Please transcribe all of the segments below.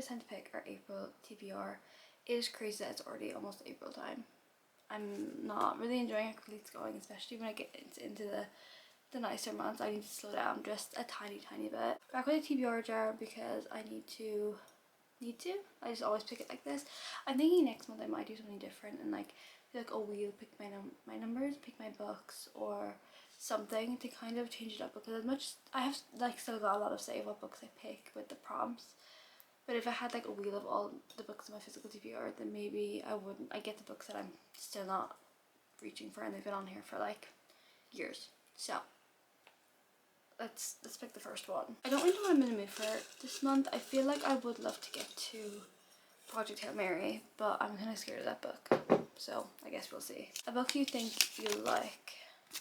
decided to pick our April TBR. It is crazy that it's already almost April time. I'm not really enjoying how quickly it's going, especially when I get into the nicer months. I need to slow down just a tiny bit. Back with the TBR jar because I need to. I just always pick it like this. I'm thinking next month I might do something different and like do like a wheel, pick my numbers, pick my books or something to kind of change it up, because as much I have like still got a lot of say of what books I pick with the prompts. But if I had like a wheel of all the books in my physical TBR, then maybe I get the books that I'm still not reaching for and they've been on here for like years. So let's pick the first one. I don't really know what I'm in the mood for this month. I feel like I would love to get to Project Hail Mary, but I'm kind of scared of that book. So I guess we'll see. A book you think you'll like.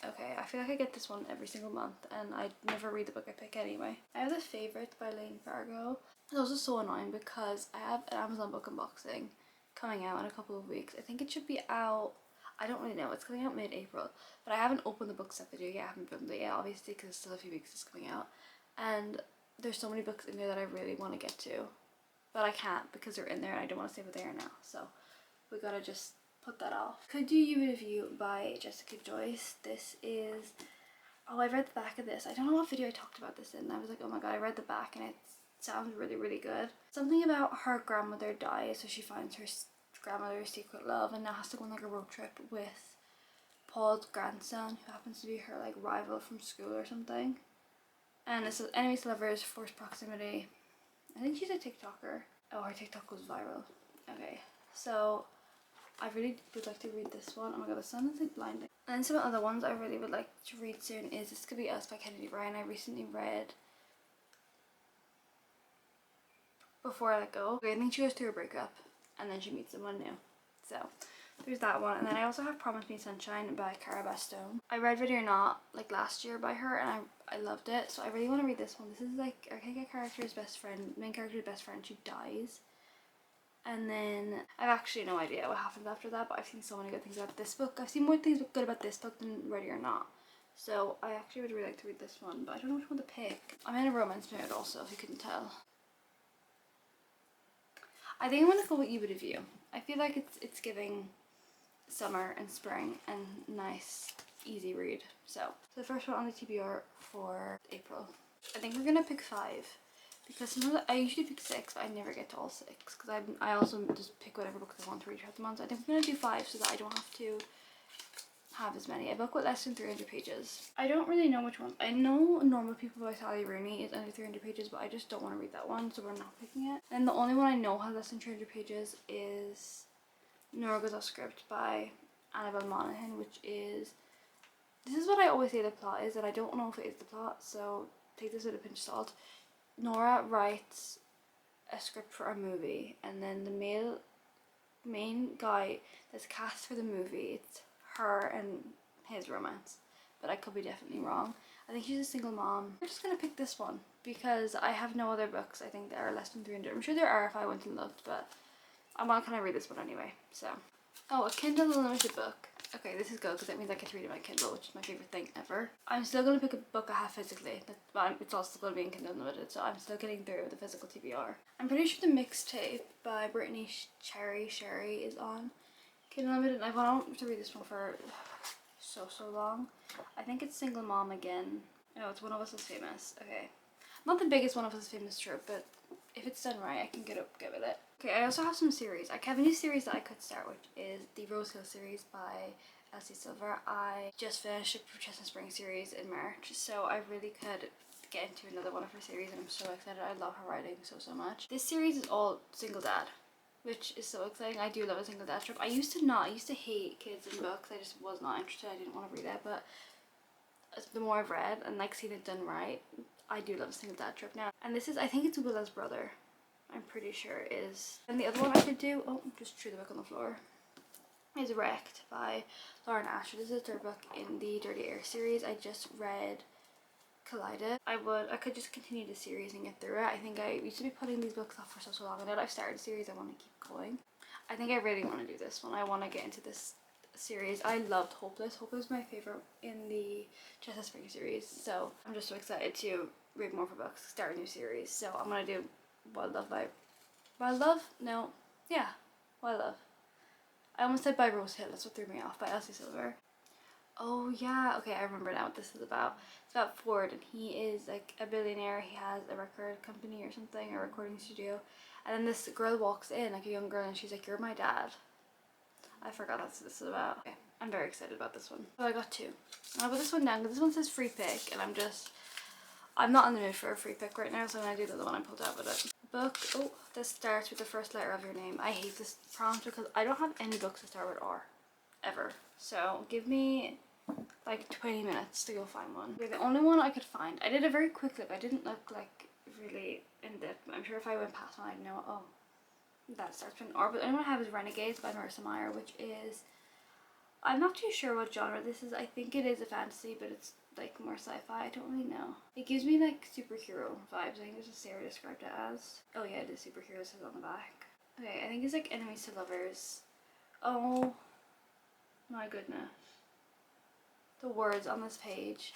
Okay, I feel like I get this one every single month and I never read the book I pick anyway. I have The Favourite by Lane Fargo. It's also so annoying because I have an Amazon book unboxing coming out in a couple of weeks. I think it should be out, I don't really know, it's coming out mid-April, but I haven't opened the book set video yet. I haven't opened it yet, obviously, because it's still a few weeks it's coming out. And there's so many books in there that I really want to get to, but I can't because they're in there and I don't want to say what they are now. So we gotta just put that off. Could Do You Review by Jessica Joyce. This is, oh, I read the back of this. I don't know what video I talked about this in. I was like, oh my god, I read the back and it sounds really good. Something about her grandmother dies, so she finds her grandmother's secret love and now has to go on like a road trip with Paul's grandson, who happens to be her like rival from school or something. And it's enemies to lovers, forced proximity. I think she's a TikToker. Oh, her TikTok goes viral. Okay, so I really would like to read this one. Oh my god, the sun is like blinding. And then some other ones I really would like to read soon is This Could Be Us by Kennedy Bryan. I recently read Before I Let Go. Okay, I think she goes through a breakup and then she meets someone new. So there's that one. And then I also have Promise Me Sunshine by Cara Bastone. I read Ready or Not like last year by her and I loved it. So I really want to read this one. This is like, I think a character's best friend, main character's best friend, she dies. And then I have actually no idea what happens after that, but I've seen so many good things about this book. I've seen more things good about this book than Ready or Not. So I actually would really like to read this one, but I don't know which one to pick. I'm in a romance mood also, if you couldn't tell. I think I'm gonna go with You Would Have You. I feel like it's giving summer and spring and nice, easy read. So the first one on the TBR for April. I think we're gonna pick 5. Because sometimes I usually pick 6, but I never get to all 6. Because I also just pick whatever books I want to read throughout the month. I think we're going to do 5 so that I don't have to have as many. A book with less than 300 pages. I don't really know which one. I know Normal People by Sally Rooney is under 300 pages, but I just don't want to read that one, so we're not picking it. And the only one I know has less than 300 pages is Nora Goes Off Script by Annabelle Monaghan, which is... This is what I always say the plot is, and I don't know if it is the plot, so take this with a pinch of salt. Nora writes a script for a movie and then the main guy that's cast for the movie, it's her and his romance, but I could be definitely wrong. I think she's a single mom. We're just gonna pick this one because I have no other books I think that are less than 300. I'm sure there are if I went and looked, but I want to kind of read this one anyway. So, oh, a Kindle Unlimited book. Okay, this is good because that means I get to read it on my Kindle, which is my favourite thing ever. I'm still going to pick a book I have physically, but it's also going to be in Kindle Unlimited, so I'm still getting through the physical TBR. I'm pretty sure the mixtape by Brittany Sherry is on Kindle Unlimited, and I've wanted to read this one for so long. I think it's Single Mom again. No, it's One of Us is Famous. Okay. Not the biggest One of Us is Famous trope, but if it's done right, I can get with it. Okay, I also have some series. I have a new series that I could start with is the Rose Hill series by Elsie Silver. I just finished a Chestnut Spring series in March, so I really could get into another one of her series and I'm so excited. I love her writing so much. This series is all single dad, which is so exciting. I do love a single dad trope. I used to hate kids in books. I just was not interested. I didn't want to read it, but the more I've read and like seen it done right, I do love a single dad trope now. And this is, I think it's Willa's brother. I'm pretty sure it is. And the other one I could do, oh, just threw the book on the floor, is Wrecked by Lauren Asher. This is the third book in the Dirty Air series. I just read Collided. I could just continue the series and get through it. I think I used to be putting these books off for so long, and now that I've started the series, I want to keep going. I think I really want to do this one. I want to get into this series. I loved Hopeless. Hopeless was my favorite in the Chestnut Spring series, so I'm just so excited to read more of her books, start a new series. So I'm gonna do Wild Love by Wild Love? No. Yeah. Wild Love. I almost said By Rose Hill. That's what threw me off. By Elsie Silver. Oh yeah. Okay, I remember now what this is about. It's about Ford, and he is like a billionaire. He has a record company or something, a recording studio. And then this girl walks in, like a young girl, and she's like, "You're my dad." I forgot that's what this is about. Okay, I'm very excited about this one. So I got two. I'll put this one down because this one says free pick, and I'm not in the mood for a free pick right now, so I'm gonna do the other one I pulled out with it. Book. Oh, this starts with the first letter of your name. I hate this prompt because I don't have any books that start with R, ever. So give me like 20 minutes to go find one. Okay, the only one I could find. I did a very quick look. I didn't look like really in depth. I'm sure if I went past one, I'd know. Oh, that starts with an R. But the only one I have is Renegades by Marissa Meyer, which is, I'm not too sure what genre this is. I think it is a fantasy, but it's like more sci-fi. I don't really know. It gives me like superhero vibes. I think this is Sarah described it as. Oh yeah, it is superhero. It says on the back. Okay, I think it's like enemies to lovers. Oh my goodness. The words on this page.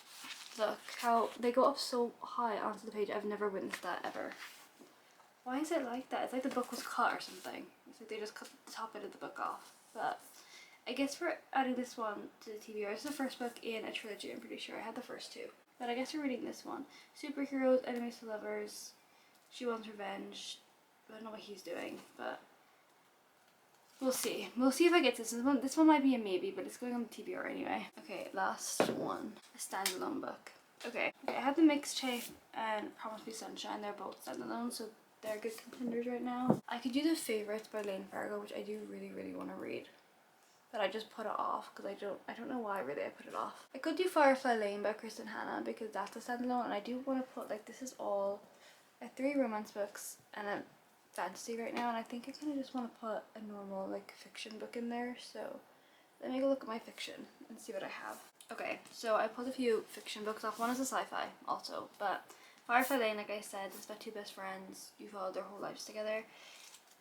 Look how they go up so high onto the page. I've never witnessed that ever. Why is it like that? It's like the book was cut or something. It's like they just cut the top bit of the book off. But I guess we're adding this one to the TBR. This is the first book in a trilogy, I'm pretty sure. I had the first two. But I guess we're reading this one. Superheroes, enemies to lovers. She wants revenge. I don't know what he's doing, but we'll see. We'll see if I get this one. This one might be a maybe, but it's going on the TBR anyway. Okay, last one. A standalone book. Okay, I had the Mixtape and Promise Me Sunshine. They're both standalone, so they're good contenders right now. I could do The Favourites by Lane Fargo, which I do really want to read. But I just put it off because I don't know why really I put it off. I could do Firefly Lane by Kristen Hanna because that's a standalone, and I do want to put, like, this is all 3 romance books and a fantasy right now, and I think I kind of just want to put a normal like fiction book in there. So let me go look at my fiction and see what I have. Okay, so I pulled a few fiction books off. One is a sci-fi also, but Firefly Lane, like I said, is about 2 best friends. You follow their whole lives together.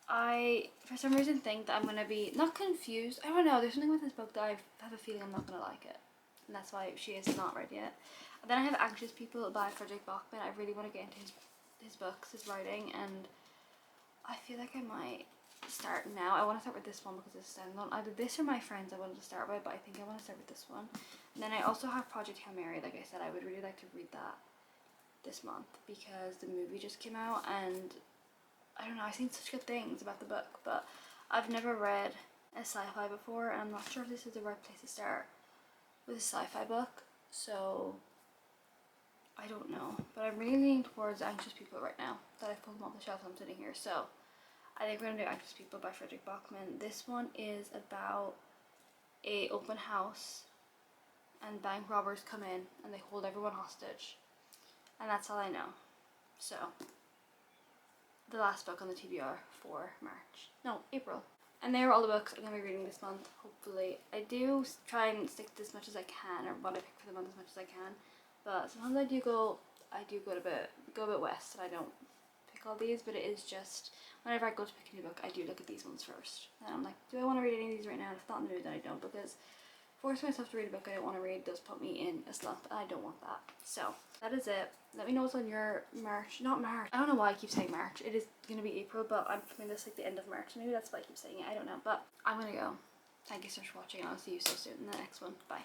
I, for some reason, think that I'm going to be, not confused, I don't know, there's something with this book that I have a feeling I'm not going to like it. And that's why she is not read yet. And then I have Anxious People by Frederick Bachman. I really want to get into his books, his writing, and I feel like I might start now. I want to start with this one because it's standalone. Either this or My Friends I wanted to start with, but I think I want to start with this one. And then I also have Project Hail Mary. Like I said, I would really like to read that this month because the movie just came out, and I don't know, I've seen such good things about the book, but I've never read a sci-fi before, and I'm not sure if this is the right place to start with a sci-fi book, so I don't know. But I'm really leaning towards Anxious People right now that I've pulled them off the shelf and I'm sitting here, so I think we're going to do Anxious People by Frederick Bachman. This one is about a open house and bank robbers come in and they hold everyone hostage, and that's all I know. So the last book on the TBR for April. And they are all the books I'm going to be reading this month, hopefully. I do try and stick to as much as I can, or what I pick for the month as much as I can. But sometimes I do go a bit west, and I don't pick all these, but it is just, whenever I go to pick a new book, I do look at these ones first. And I'm like, do I want to read any of these right now? And if not in the mood, then I don't, because forcing myself to read a book I don't want to read does put me in a slump, and I don't want that. So that is it. Let me know what's on your March, not March, I don't know why I keep saying March, it is going to be April, but I'm filming this like the end of March, maybe that's why I keep saying it, I don't know, but I'm going to go. Thank you so much for watching, and I'll see you so soon in the next one. Bye.